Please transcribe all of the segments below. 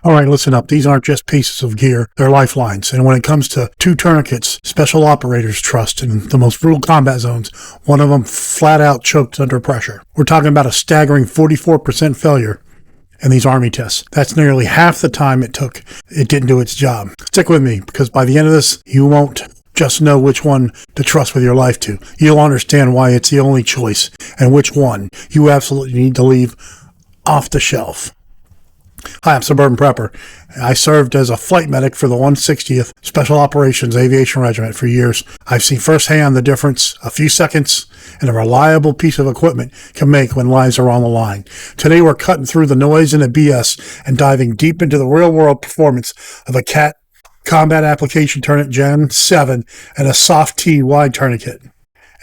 All right, listen up. These aren't just pieces of gear. They're lifelines. And when it comes to two tourniquets, special operators trust in the most brutal combat zones, one of them flat out choked under pressure. We're talking about a staggering 44% failure in these Army tests. That's nearly half the time it took. It didn't do its job. Stick with me, because by the end of this, you won't just know which one to trust with your life to. You'll understand why it's the only choice and which one you absolutely need to leave off the shelf. Hi, I'm Suburban Prepper. I served as a flight medic for the 160th Special Operations Aviation Regiment for years. I've seen firsthand the difference a few seconds and a reliable piece of equipment can make when lives are on the line. Today we're cutting through the noise and the BS and diving deep into the real-world performance of a CAT Combat Application Tourniquet Gen 7 and a SOFTT wide tourniquet.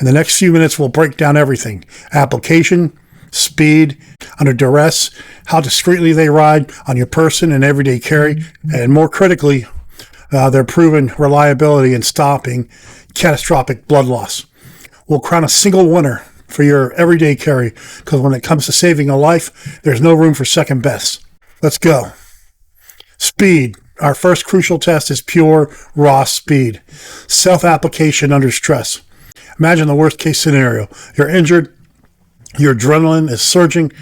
In the next few minutes, we'll break down everything: application, speed, under duress, how discreetly they ride on your person and everyday carry, and more critically, their proven reliability in stopping catastrophic blood loss. We'll crown a single winner for your everyday carry, because when it comes to saving a life, there's no room for second best. Let's go. Speed. Our first crucial test is pure, raw speed. Self-application under stress. Imagine the worst case scenario. You're injured, your adrenaline is surging,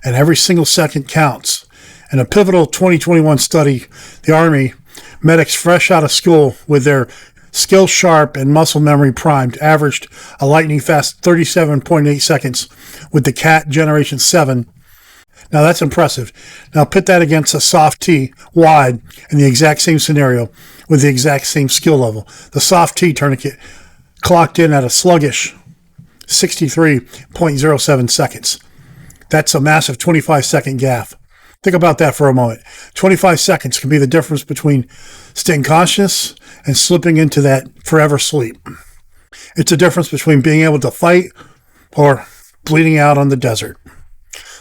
and every single second counts. In a pivotal 2021 study, the Army medics fresh out of school with their skill sharp and muscle memory primed averaged a lightning fast 37.8 seconds with the CAT Generation 7. Now that's impressive. Now put that against a SOFTT wide in the exact same scenario with the exact same skill level. The SOFTT tourniquet clocked in at a sluggish 63.07 seconds. That's a massive 25-second gap. Think about that for a moment. 25 seconds can be the difference between staying conscious and slipping into that forever sleep. It's a difference between being able to fight or bleeding out on the desert.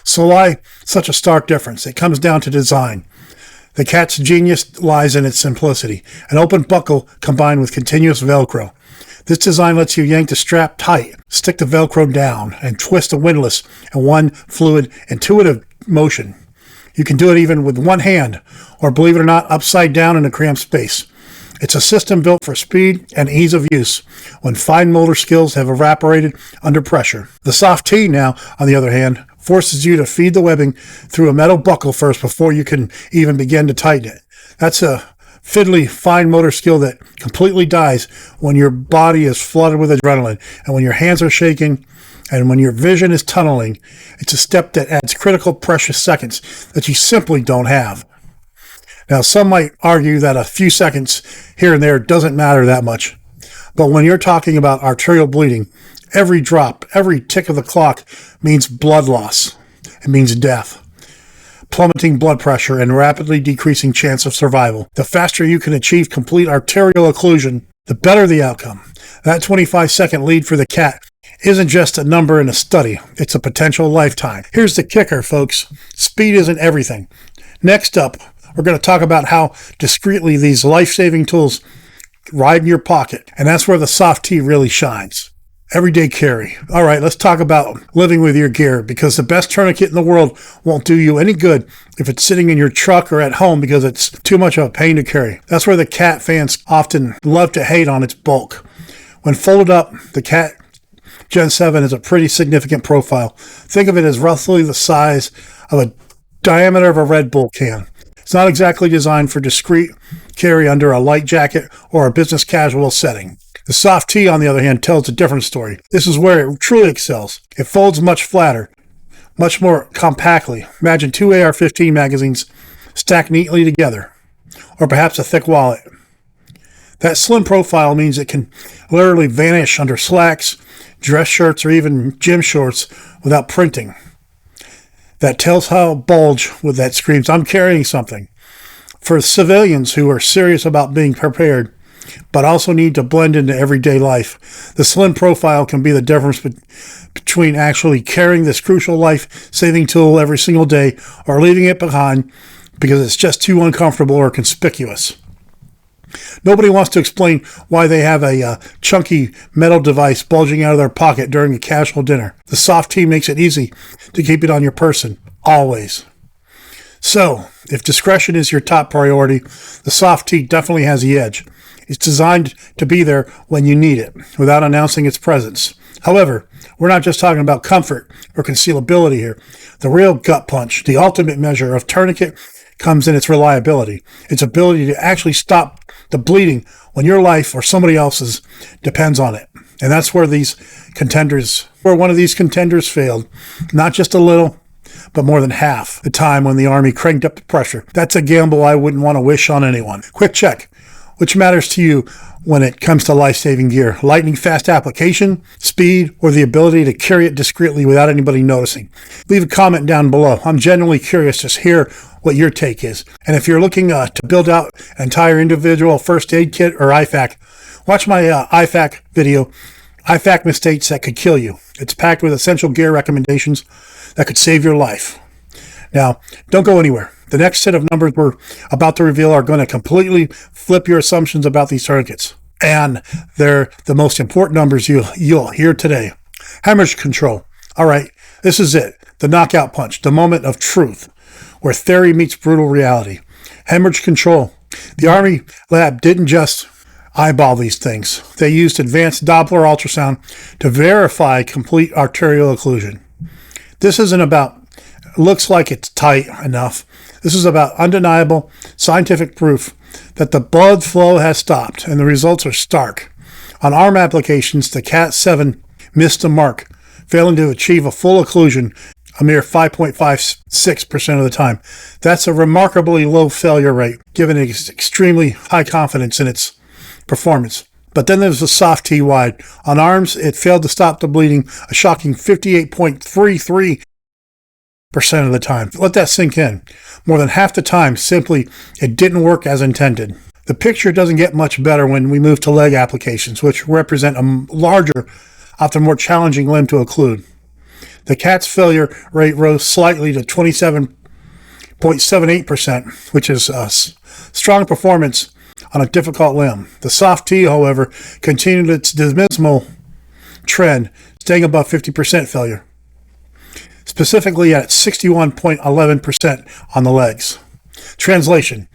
So why such a stark difference? It comes down to design. The CAT's genius lies in its simplicity. An open buckle combined with continuous Velcro. This design lets you yank the strap tight, stick the Velcro down, and twist the windlass in one fluid, intuitive motion. You can do it even with one hand, or believe it or not, upside down in a cramped space. It's a system built for speed and ease of use when fine motor skills have evaporated under pressure. The SOFTT now, on the other hand, forces you to feed the webbing through a metal buckle first before you can even begin to tighten it. That's a fiddly, fine motor skill that completely dies when your body is flooded with adrenaline and when your hands are shaking and when your vision is tunneling. It's a step that adds critical, precious seconds that you simply don't have. Now, some might argue that a few seconds here and there doesn't matter that much. But when you're talking about arterial bleeding, every drop, every tick of the clock means blood loss. It means death. Plummeting blood pressure and rapidly decreasing chance of survival. The faster you can achieve complete arterial occlusion, the better the outcome. That 25-second lead for the CAT isn't just a number in a study. It's a potential lifetime. Here's the kicker, folks. Speed isn't everything. Next up, we're going to talk about how discreetly these life-saving tools ride in your pocket. And that's where the SOFTT really shines. Everyday carry. All right, let's talk about living with your gear, because the best tourniquet in the world won't do you any good if it's sitting in your truck or at home because it's too much of a pain to carry. That's where the CAT fans often love to hate on its bulk. When folded up, the CAT Gen 7 is a pretty significant profile. Think of it as roughly the size of a diameter of a Red Bull can. It's not exactly designed for discreet carry under a light jacket or a business casual setting. The SOFTT, on the other hand, tells a different story. This is where it truly excels. It folds much flatter, much more compactly. Imagine two AR-15 magazines stacked neatly together, or perhaps a thick wallet. That slim profile means it can literally vanish under slacks, dress shirts, or even gym shorts without printing. That tells how bulge with that screams, I'm carrying something. For civilians who are serious about being prepared, but also need to blend into everyday life, the slim profile can be the difference between actually carrying this crucial life-saving tool every single day or leaving it behind because it's just too uncomfortable or conspicuous. Nobody wants to explain why they have a chunky metal device bulging out of their pocket during a casual dinner. The SOFTT makes it easy to keep it on your person, always. So, if discretion is your top priority, the SOFTT definitely has the edge. It's designed to be there when you need it, without announcing its presence. However, we're not just talking about comfort or concealability here. The real gut punch, the ultimate measure of Tourniquet, comes in its reliability, its ability to actually stop the bleeding when your life or somebody else's depends on it. And that's where one of these contenders failed. Not just a little, but more than half the time when the Army cranked up the pressure. That's a gamble I wouldn't want to wish on anyone. Quick check. Which matters to you when it comes to life-saving gear? Lightning fast application, speed, or the ability to carry it discreetly without anybody noticing? Leave a comment down below. I'm genuinely curious to hear what your take is. And if you're looking to build out an entire individual first aid kit or IFAK, watch my IFAK video, IFAK Mistakes That Could Kill You. It's packed with essential gear recommendations that could save your life. Now, don't go anywhere. The next set of numbers we're about to reveal are going to completely flip your assumptions about these tourniquets. And they're the most important numbers you'll hear today. Hemorrhage control. All right, this is it. The knockout punch, the moment of truth, where theory meets brutal reality. Hemorrhage control. The Army lab didn't just eyeball these things. They used advanced Doppler ultrasound to verify complete arterial occlusion. This isn't about looks like it's tight enough. This is about undeniable scientific proof that the blood flow has stopped, and the results are stark. On arm applications, the Cat 7 missed the mark, failing to achieve a full occlusion a mere 5.56% of the time. That's a remarkably low failure rate, given its extremely high confidence in its performance. But then there's the SOFTT wide. On arms, it failed to stop the bleeding a shocking 58.33% of the time. Let that sink in. More than half the time, simply, it didn't work as intended. The picture doesn't get much better when we move to leg applications, which represent a larger, often more challenging limb to occlude. The Cat's failure rate rose slightly to 27.78%, which is a strong performance on a difficult limb. The SOFTT, however, continued its dismal trend, staying above 50% failure, specifically at 61.11% on the legs. Translation: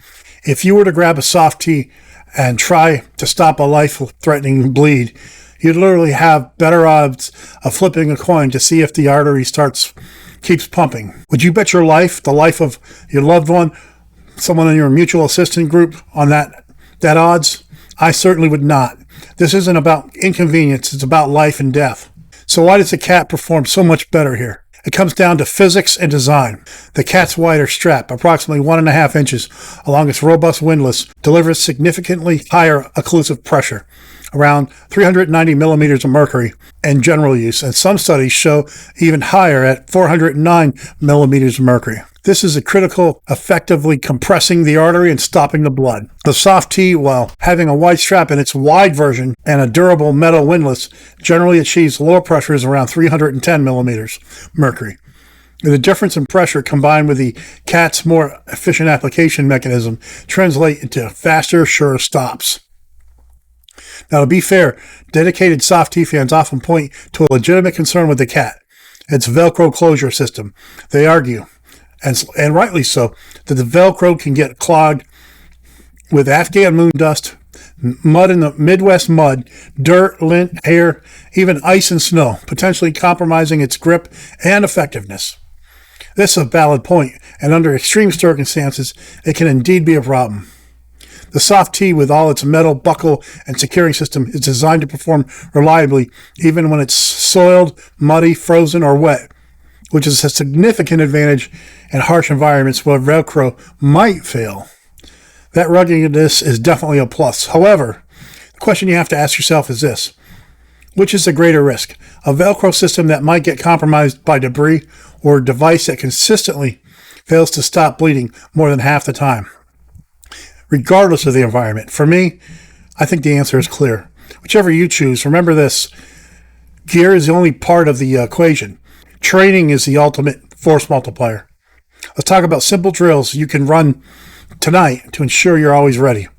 if you were to grab a SOFTT and try to stop a life-threatening bleed, you'd literally have better odds of flipping a coin to see if the artery keeps pumping. Would you bet your life, the life of your loved one, someone in your mutual assistance group, on that odds? I certainly would not. This isn't about inconvenience, it's about life and death. So why does the Cat perform so much better here? It comes down to physics and design. The Cat's wider strap, approximately 1.5 inches along its robust windlass, delivers significantly higher occlusive pressure, around 390 millimeters of mercury in general use, and some studies show even higher at 409 millimeters of mercury. This is a critical, effectively compressing the artery and stopping the blood. The SOFTT, while having a wide strap in its wide version and a durable metal windlass, generally achieves lower pressures around 310 millimeters mercury. The difference in pressure combined with the Cat's more efficient application mechanism translate into faster, surer stops. Now, to be fair, dedicated SOFTT fans often point to a legitimate concern with the Cat, its Velcro closure system. They argue, and rightly so, that the Velcro can get clogged with Afghan moon dust, mud in the Midwest mud, dirt, lint, hair, even ice and snow, potentially compromising its grip and effectiveness. This is a valid point, and under extreme circumstances, it can indeed be a problem. The SOFTT, with all its metal buckle and securing system, is designed to perform reliably even when it's soiled, muddy, frozen, or wet, which is a significant advantage in harsh environments where Velcro might fail. That ruggedness is definitely a plus. However, the question you have to ask yourself is this: which is the greater risk? A Velcro system that might get compromised by debris, or a device that consistently fails to stop bleeding more than half the time, regardless of the environment? For me, I think the answer is clear. Whichever you choose, remember this: gear is the only part of the equation. Training is the ultimate force multiplier. Let's talk about simple drills you can run tonight to ensure you're always ready.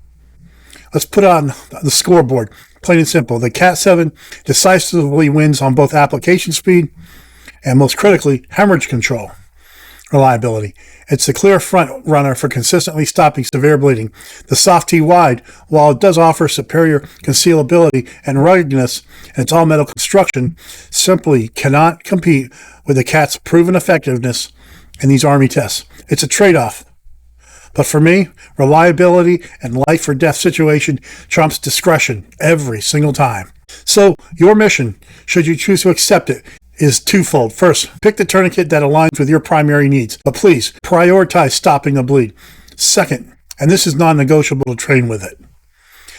Let's put on the scoreboard. Plain and simple. The Cat 7 decisively wins on both application speed and, most critically, hemorrhage control. reliability. It's the clear front runner for consistently stopping severe bleeding. The SOFTT wide, while it does offer superior concealability and ruggedness in its all-metal construction, simply cannot compete with the cat's proven effectiveness in these Army tests. It's a trade-off. But for me, reliability and life or death situation trumps discretion every single time. So your mission, should you choose to accept it, is twofold. First, pick the tourniquet that aligns with your primary needs, but please prioritize stopping the bleed. Second, and this is non-negotiable, to train with it.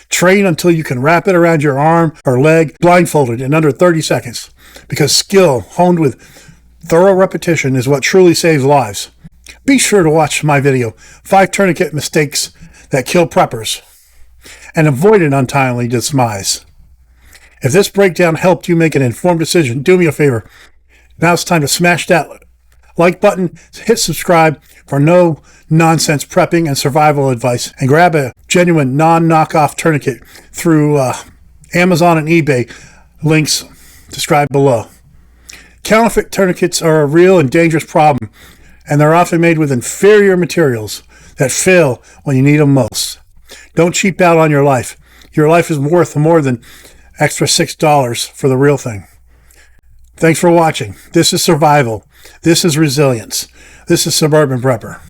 Train until you can wrap it around your arm or leg blindfolded in under 30 seconds, because skill honed with thorough repetition is what truly saves lives. Be sure to watch my video, 5 Tourniquet Mistakes That Kill Preppers, and avoid an untimely demise. If this breakdown helped you make an informed decision, do me a favor. Now it's time to smash that like button, hit subscribe for no nonsense prepping and survival advice, and grab a genuine non-knockoff tourniquet through Amazon and eBay. Links described below. Counterfeit tourniquets are a real and dangerous problem, and they're often made with inferior materials that fail when you need them most. Don't cheap out on your life. Your life is worth more than extra $6 for the real thing. Thanks for watching. This is survival. This is resilience. This is Suburban Prepper.